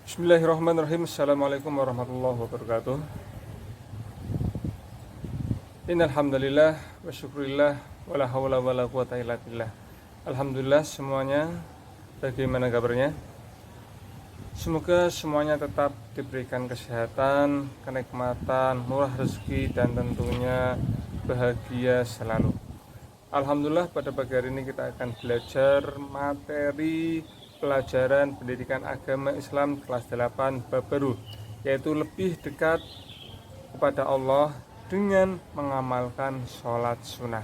Bismillahirrahmanirrahim. Assalamualaikum warahmatullahi wabarakatuh. Innalhamdulillah wa syukurillah wa la hawla wa la quwata illa billah. Alhamdulillah semuanya. Bagaimana kabarnya? Semoga semuanya tetap diberikan kesehatan, kenikmatan, murah rezeki, dan tentunya bahagia selalu. Alhamdulillah pada pagi hari ini kita akan belajar materi pelajaran pendidikan agama Islam kelas 8 bab baru, yaitu lebih dekat kepada Allah dengan mengamalkan sholat sunnah.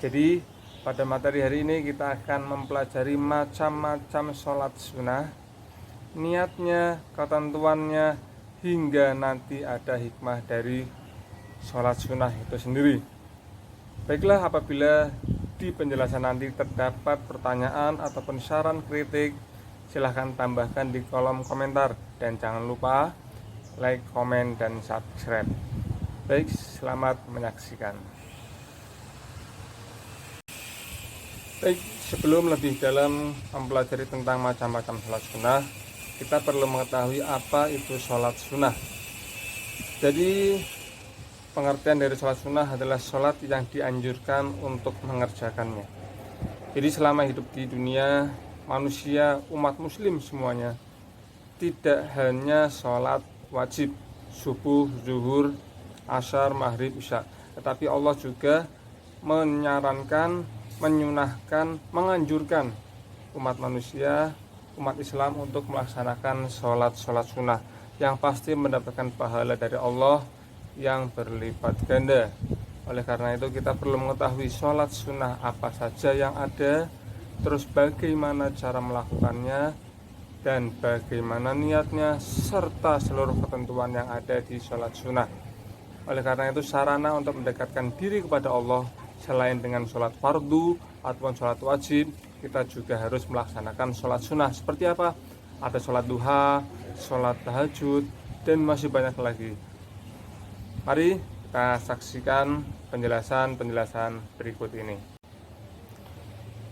Jadi pada materi hari ini kita akan mempelajari macam-macam sholat sunnah, niatnya, ketentuannya, hingga nanti ada hikmah dari sholat sunnah itu sendiri. Baiklah, apabila di penjelasan nanti terdapat pertanyaan ataupun saran kritik, silahkan tambahkan di kolom komentar. Dan jangan lupa like, komen, dan subscribe. Baik, selamat menyaksikan. Baik, sebelum lebih dalam mempelajari tentang macam-macam sholat sunnah, kita perlu mengetahui apa itu sholat sunnah. Jadi pengertian dari sholat sunnah adalah sholat yang dianjurkan untuk mengerjakannya. Jadi selama hidup di dunia, manusia, umat muslim semuanya, tidak hanya sholat wajib, subuh, zuhur, asar, maghrib, isya, tetapi Allah juga menyarankan, menyunahkan, menganjurkan umat manusia, umat Islam untuk melaksanakan sholat sunnah yang pasti mendapatkan pahala dari Allah yang berlipat ganda. Oleh karena itu kita perlu mengetahui sholat sunnah apa saja yang ada, terus bagaimana cara melakukannya, dan bagaimana niatnya, serta seluruh ketentuan yang ada di sholat sunnah. Oleh karena itu sarana untuk mendekatkan diri kepada Allah selain dengan sholat fardu ataupun sholat wajib, kita juga harus melaksanakan sholat sunnah. Seperti apa? Ada sholat duha, sholat tahajud, dan masih banyak lagi. Mari kita saksikan penjelasan berikut ini.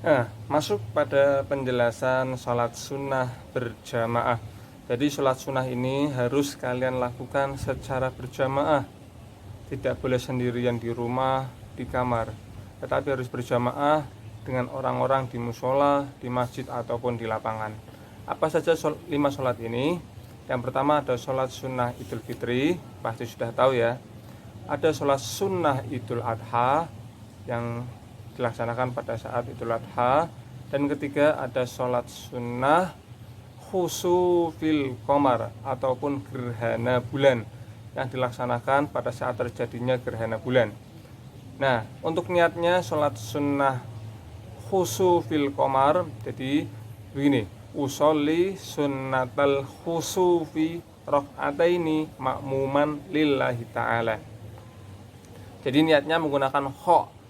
Nah, masuk pada penjelasan sholat sunnah berjamaah. Jadi sholat sunnah ini harus kalian lakukan secara berjamaah. Tidak boleh sendirian di rumah, di kamar, tetapi harus berjamaah dengan orang-orang di musola, di masjid, ataupun di lapangan. Apa saja 5 sholat ini? Yang pertama ada sholat sunnah Idul Fitri, pasti sudah tahu ya. Ada sholat sunnah Idul Adha yang dilaksanakan pada saat Idul Adha. Dan ketiga ada sholat sunnah khusufil qamar ataupun gerhana bulan yang dilaksanakan pada saat terjadinya gerhana bulan. Nah, untuk niatnya sholat sunnah khusufil qamar, jadi begini: usolli sunnatal khusufi rok'ataini makmuman lillahi ta'ala. Jadi niatnya menggunakan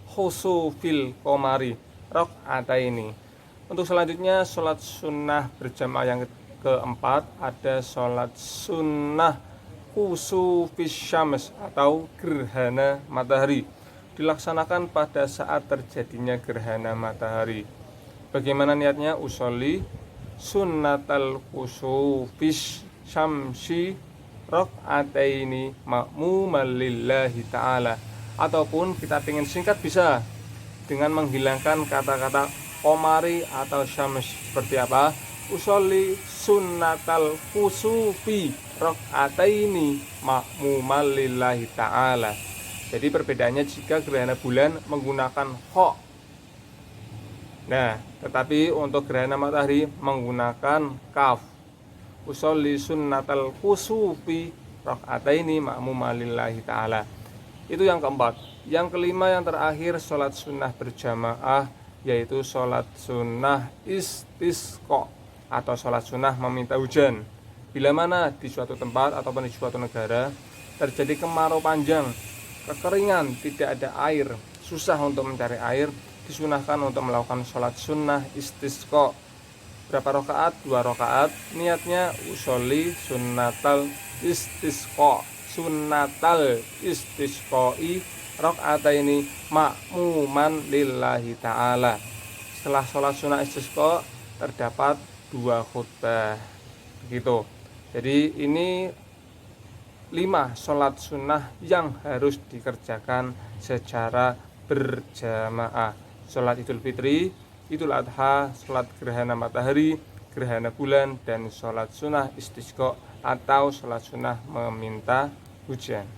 khusufil qamari rok'ataini. Untuk selanjutnya sholat sunnah berjamaah yang keempat ada sholat sunnah khusufis syams atau gerhana matahari, dilaksanakan pada saat terjadinya gerhana matahari. Bagaimana niatnya? Usolli sunnatal khusufis syamsi rok'ataini makmuman lillahi ta'ala. Ataupun kita ingin singkat bisa dengan menghilangkan kata-kata qamari atau syams. Seperti apa? Usolli sunnatal khusufi rok'ataini makmuman lillahi ta'ala. Jadi perbedaannya jika gerhana bulan menggunakan kha. Nah, tetapi untuk gerhana matahari menggunakan kaf. Usolli sunnatal khusufi rok'ataini makmuman lillahi ta'ala. Itu yang keempat. Yang kelima, yang terakhir, sholat sunnah berjamaah, yaitu sholat sunnah istisqa atau sholat sunnah meminta hujan. Bila mana di suatu tempat ataupun di suatu negara terjadi kemarau panjang, kekeringan, tidak ada air, susah untuk mencari air, disunahkan untuk melakukan sholat sunnah istisqa. Berapa rakaat? 2 rakaat. Niatnya usolli sunnatal istisqa, sunnatal istisqai rok'ataini makmuman lillahi ta'ala. Setelah sholat sunnah istisqa terdapat 2 khutbah, begitu. Jadi ini 5 sholat sunnah yang harus dikerjakan secara berjamaah. Sholat Idul Fitri, Idul Adha, sholat gerhana matahari, gerhana bulan, dan sholat sunnah istisqa atau sholat sunnah meminta hujan.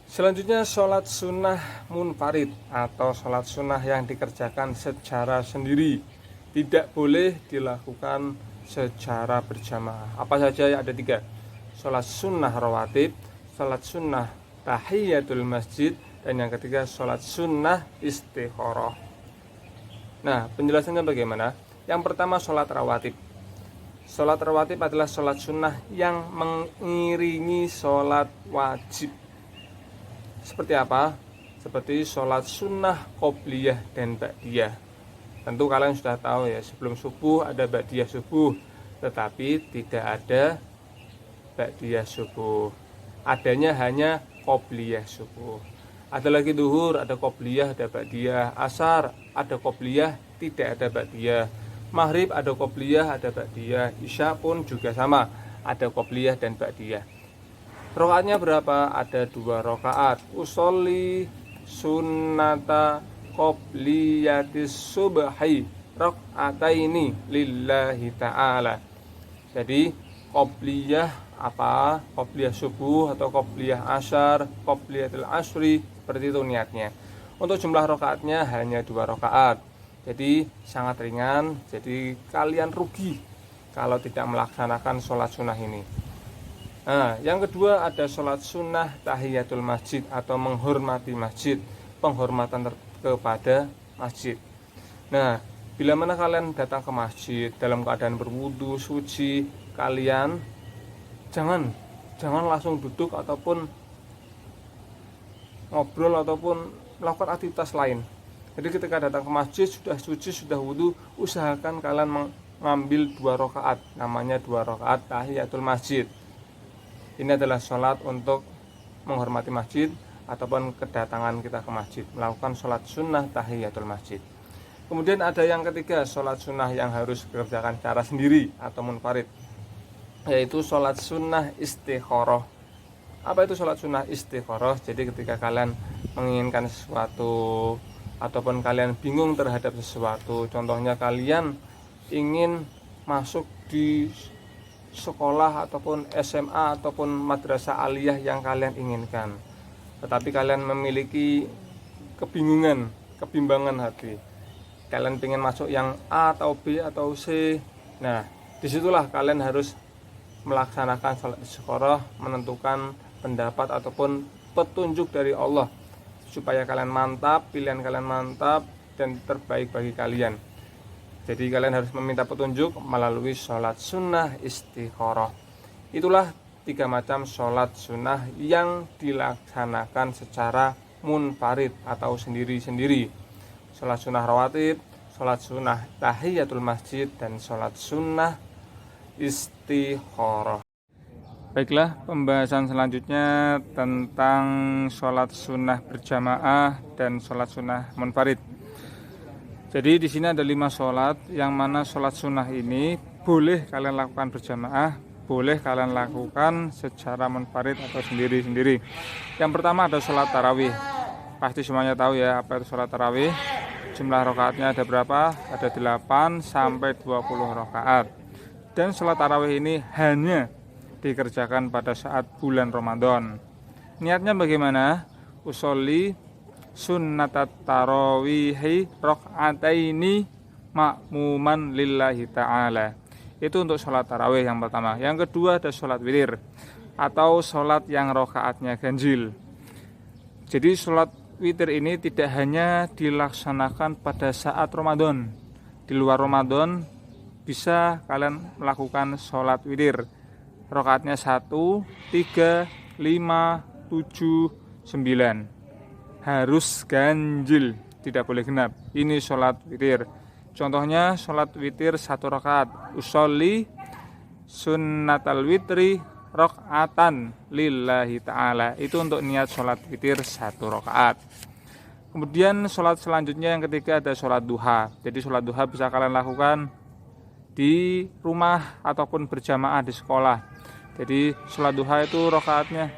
Selanjutnya sholat sunnah munfarid atau sholat sunnah yang dikerjakan secara sendiri, tidak boleh dilakukan secara berjamaah. Apa saja? Ada 3: sholat sunnah rawatib, sholat sunnah tahiyatul masjid, dan yang ketiga sholat sunnah istikharah. Nah, penjelasannya bagaimana? Yang pertama, sholat rawatib. Sholat rawatib adalah sholat sunnah yang mengiringi sholat wajib. Seperti apa? Seperti sholat sunnah qobliyah dan ba'diyah. Tentu kalian sudah tahu ya, sebelum subuh ada ba'diyah subuh, tetapi tidak ada ba'diyah subuh. Adanya hanya qobliyah subuh. Ada lagi duhur, ada qobliyah, ada ba'diyah. Asar, ada qobliyah, tidak ada ba'diyah. Maghrib, ada qobliyah, ada ba'diyah. Isya pun juga sama, ada qobliyah dan ba'diyah. Rakaatnya berapa? Ada 2 rakaat. Usolli sunnata qobliyatis subhi raka'ataini lillahi ta'ala. Jadi qobliyah apa? Qobliyah subuh atau qobliyah asyar, qobliyatul asri, seperti itu niatnya. Untuk jumlah rakaatnya hanya 2 rakaat. Jadi sangat ringan. Jadi kalian rugi kalau tidak melaksanakan sholat sunnah ini. Nah, yang kedua ada sholat sunnah tahiyatul masjid atau menghormati masjid, penghormatan kepada masjid. Nah, bila mana kalian datang ke masjid dalam keadaan berwudu, suci, kalian jangan langsung duduk ataupun ngobrol ataupun melakukan aktivitas lain. Jadi ketika datang ke masjid sudah suci, sudah wudu, usahakan kalian mengambil 2 rakaat, namanya 2 rakaat tahiyatul masjid. Ini adalah sholat untuk menghormati masjid ataupun kedatangan kita ke masjid, melakukan sholat sunnah tahiyatul masjid. Kemudian ada yang ketiga, sholat sunnah yang harus dikerjakan secara sendiri atau munfarid, yaitu sholat sunnah istikharah. Apa itu sholat sunnah istikharah? Jadi ketika kalian menginginkan sesuatu ataupun kalian bingung terhadap sesuatu, contohnya kalian ingin masuk di sekolah ataupun SMA ataupun madrasah aliyah yang kalian inginkan, tetapi kalian memiliki kebimbangan hati, kalian ingin masuk yang A atau B atau C. Nah, disitulah kalian harus melaksanakan sholat istikharah, menentukan pendapat ataupun petunjuk dari Allah supaya kalian mantap, pilihan kalian mantap dan terbaik bagi kalian. Jadi kalian harus meminta petunjuk melalui sholat sunnah istikharah. Itulah 3 macam sholat sunnah yang dilaksanakan secara munfarid atau sendiri-sendiri. Sholat sunnah rawatib, sholat sunnah tahiyatul masjid, dan sholat sunnah istikharah. Baiklah, pembahasan selanjutnya tentang sholat sunnah berjamaah dan sholat sunnah munfarid. Jadi di sini ada 5 sholat, yang mana sholat sunnah ini boleh kalian lakukan berjamaah, boleh kalian lakukan secara munfarid atau sendiri-sendiri. Yang pertama ada sholat tarawih. Pasti semuanya tahu ya apa itu sholat tarawih. Jumlah rakaatnya ada berapa? Ada 8 sampai 20 rakaat. Dan sholat tarawih ini hanya dikerjakan pada saat bulan Ramadan. Niatnya bagaimana? Usolli sunnatat tarawihi raka'ataini ma'muman lillahi ta'ala. Itu untuk sholat tarawih yang pertama. Yang kedua ada sholat witir atau sholat yang rakaatnya ganjil. Jadi sholat witir ini tidak hanya dilaksanakan pada saat Ramadan. Di luar Ramadan bisa kalian melakukan sholat witir. Rakaatnya 1, 3, 5, 7, 9. Harus ganjil, tidak boleh genap. Ini sholat witir. Contohnya sholat witir 1 rakaat. Usolli sunnatal witri rakaatan lillahi ta'ala. Itu untuk niat sholat witir 1 rakaat. Kemudian sholat selanjutnya yang ketiga ada sholat duha. Jadi sholat duha bisa kalian lakukan di rumah ataupun berjamaah di sekolah. Jadi sholat duha itu rakaatnya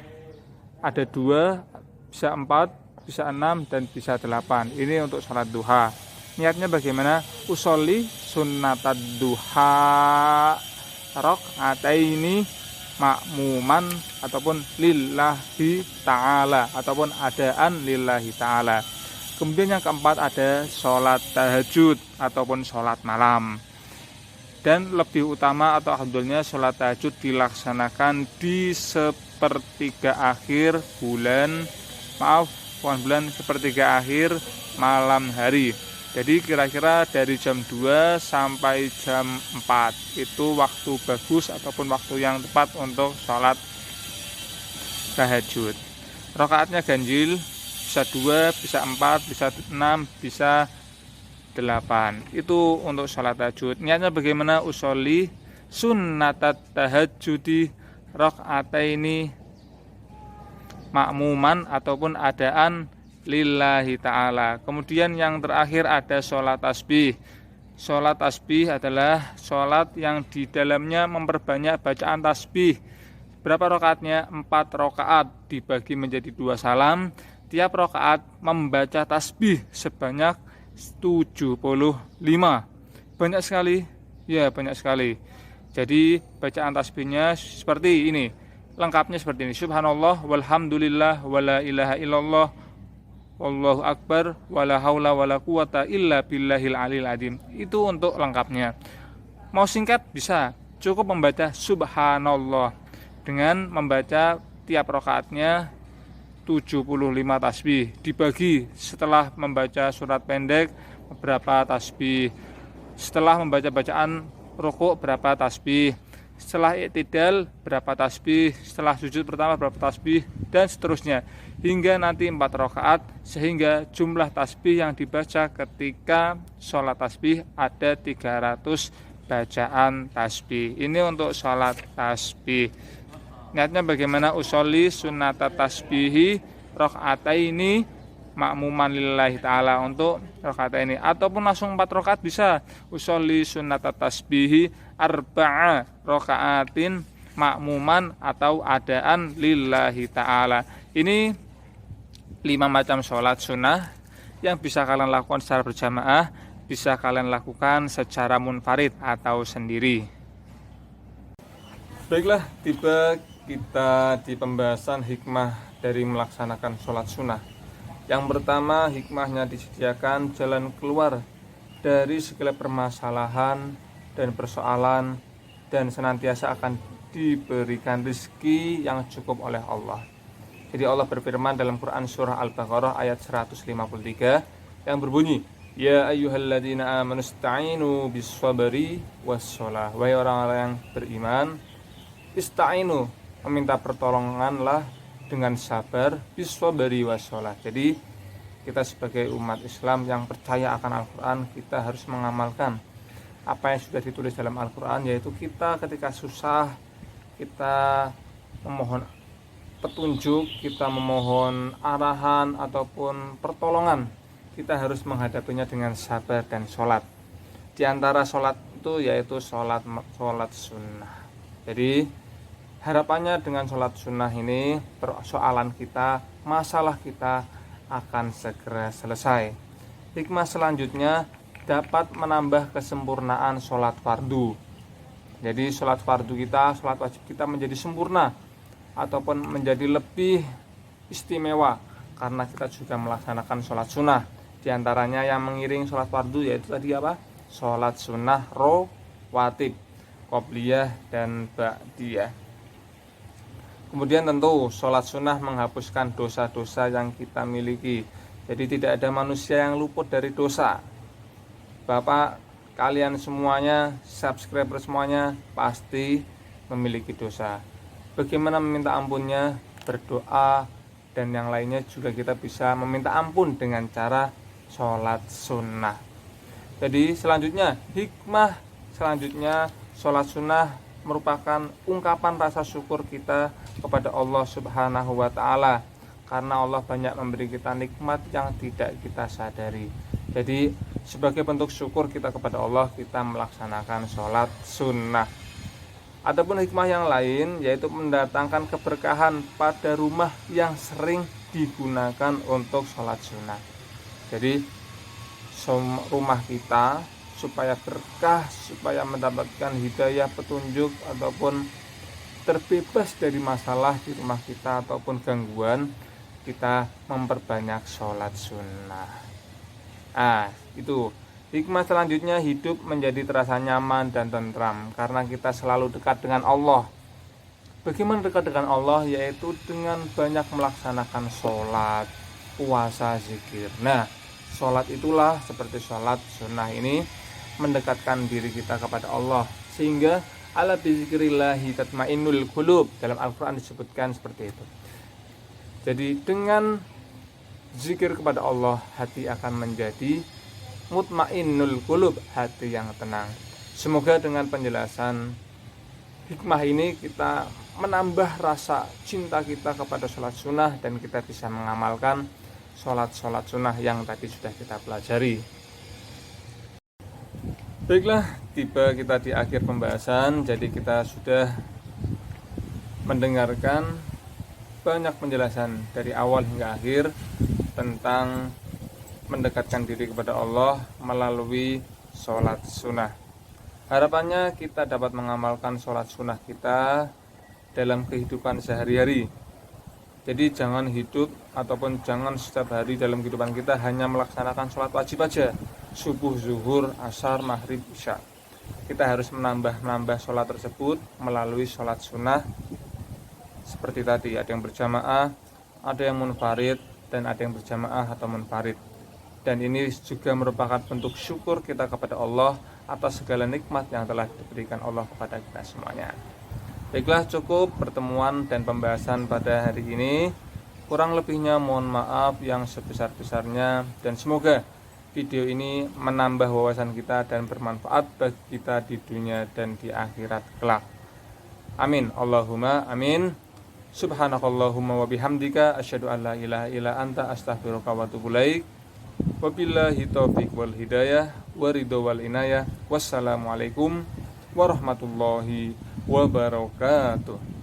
ada 2, bisa 4, bisa 6, dan bisa 8. Ini untuk sholat duha. Niatnya bagaimana? Usolli sunnatad duha rakaataini makmuman ataupun lillahi ta'ala ataupun adaan lillahi ta'ala. Kemudian yang keempat ada sholat tahajud ataupun sholat malam. Dan lebih utama atau alhamdulillah sholat tahajud dilaksanakan di sepertiga akhir bulan, sepertiga akhir malam hari. Jadi kira-kira dari jam 2 sampai jam 4 itu waktu bagus ataupun waktu yang tepat untuk sholat tahajud. Rakaatnya ganjil, bisa 2, bisa 4, bisa 6, bisa 8. Itu untuk sholat tahajud. Niatnya bagaimana? Usolli sunnatat tahajudi rakaataini makmuman ataupun adaan lillahi ta'ala. Kemudian yang terakhir ada sholat tasbih. Sholat tasbih adalah sholat yang di dalamnya memperbanyak bacaan tasbih. Berapa rakaatnya? 4 rakaat dibagi menjadi 2 salam. Tiap rakaat membaca tasbih sebanyak 75. Banyak sekali? Ya, banyak sekali. Jadi bacaan tasbihnya seperti ini. Lengkapnya seperti ini. Subhanallah walhamdulillah wala ilaha illallah wallahu akbar wala haula wala quwata illa billahil alil azim. Itu untuk lengkapnya. Mau singkat bisa, cukup membaca subhanallah dengan membaca tiap rakaatnya 75 tasbih, dibagi setelah membaca surat pendek berapa tasbih, setelah membaca bacaan rukuk berapa tasbih, setelah i'tidal berapa tasbih, setelah sujud pertama berapa tasbih, dan seterusnya hingga nanti 4 rakaat, sehingga jumlah tasbih yang dibaca ketika sholat tasbih ada 300 bacaan tasbih. Ini untuk sholat tasbih. Niatnya bagaimana? Usolli sunnatat tasbihi rakaataini makmuman lillahi ta'ala, untuk rakaat ini, ataupun langsung 4 rakaat bisa. Usolli sunnatat tasbihi arba'a rakaatin makmuman atau adaan lillahi ta'ala. Ini 5 macam sholat sunnah yang bisa kalian lakukan secara berjamaah, bisa kalian lakukan secara munfarid atau sendiri. Baiklah, tiba kita di pembahasan hikmah dari melaksanakan sholat sunnah. Yang pertama, hikmahnya disediakan jalan keluar dari segala permasalahan dan persoalan, dan senantiasa akan diberikan rezeki yang cukup oleh Allah. Jadi Allah berfirman dalam Quran surah Al-Baqarah ayat 153 yang berbunyi, Ya ayyuhalladzina amanu ista'inu bis-sabri was-shalah. Wahai orang-orang yang beriman, ista'inu, meminta pertolonganlah dengan sabar, bis-sabri was-shalah. Jadi kita sebagai umat Islam yang percaya akan Al-Quran, kita harus mengamalkan apa yang sudah ditulis dalam Al-Quran, yaitu kita ketika susah, kita memohon petunjuk, kita memohon arahan ataupun pertolongan, kita harus menghadapinya dengan sabar dan sholat. Di antara sholat itu yaitu sholat sunnah. Jadi harapannya dengan sholat sunnah ini, persoalan kita, masalah kita akan segera selesai. Hikmah selanjutnya dapat menambah kesempurnaan sholat fardu. Jadi sholat fardu kita, sholat wajib kita menjadi sempurna ataupun menjadi lebih istimewa karena kita juga melaksanakan sholat sunnah. Di antaranya yang mengiring sholat fardu yaitu tadi apa? Sholat sunnah rawatib, qobliyah dan ba'diyah. Kemudian tentu sholat sunnah menghapuskan dosa-dosa yang kita miliki. Jadi tidak ada manusia yang luput dari dosa. Bapak, kalian semuanya, subscriber semuanya pasti memiliki dosa. Bagaimana meminta ampunnya? Berdoa, dan yang lainnya juga kita bisa meminta ampun dengan cara sholat sunnah. Jadi selanjutnya, hikmah selanjutnya, sholat sunnah merupakan ungkapan rasa syukur kita kepada Allah Subhanahu wa Ta'ala, karena Allah banyak memberi kita nikmat yang tidak kita sadari. Jadi sebagai bentuk syukur kita kepada Allah, kita melaksanakan sholat sunnah. Ataupun hikmah yang lain, yaitu mendatangkan keberkahan pada rumah yang sering digunakan untuk sholat sunnah. Jadi rumah kita supaya berkah, supaya mendapatkan hidayah, petunjuk, ataupun terbebas dari masalah di rumah kita ataupun gangguan, kita memperbanyak sholat sunnah. Itu hikmah selanjutnya, hidup menjadi terasa nyaman dan tentram karena kita selalu dekat dengan Allah. Bagaimana dekat dengan Allah? Yaitu dengan banyak melaksanakan sholat, puasa, zikir. Nah, sholat itulah seperti sholat sunnah ini mendekatkan diri kita kepada Allah, sehingga ala bizikrillahi tatmainnul qulub, dalam Al-Quran disebutkan seperti itu. Jadi dengan zikir kepada Allah, hati akan menjadi mutmainnul qulub, hati yang tenang. Semoga dengan penjelasan hikmah ini kita menambah rasa cinta kita kepada sholat sunnah dan kita bisa mengamalkan sholat sunnah yang tadi sudah kita pelajari. Baiklah, tiba kita di akhir pembahasan. Jadi kita sudah mendengarkan banyak penjelasan dari awal hingga akhir tentang mendekatkan diri kepada Allah melalui sholat sunnah. Harapannya kita dapat mengamalkan sholat sunnah kita dalam kehidupan sehari-hari. Jadi jangan hidup ataupun jangan setiap hari dalam kehidupan kita hanya melaksanakan sholat wajib aja, subuh, zuhur, asar, maghrib, isya. Kita harus menambah sholat tersebut melalui sholat sunnah. Seperti tadi, ada yang berjamaah, ada yang munfarid, dan ada yang berjamaah atau munfarid. Dan ini juga merupakan bentuk syukur kita kepada Allah atas segala nikmat yang telah diberikan Allah kepada kita semuanya. Baiklah, cukup pertemuan dan pembahasan pada hari ini. Kurang lebihnya mohon maaf yang sebesar-besarnya, dan semoga video ini menambah wawasan kita dan bermanfaat bagi kita di dunia dan di akhirat kelak. Amin. Allahumma amin. Subhanakallahumma wa bihamdika asyhadu an la ilaha illa anta astaghfiruka wa atubu ilaik. Wabillahi taufiq wal hidayah wa ridho wal inayah. Wassalamualaikum warahmatullahi wabarakatuh.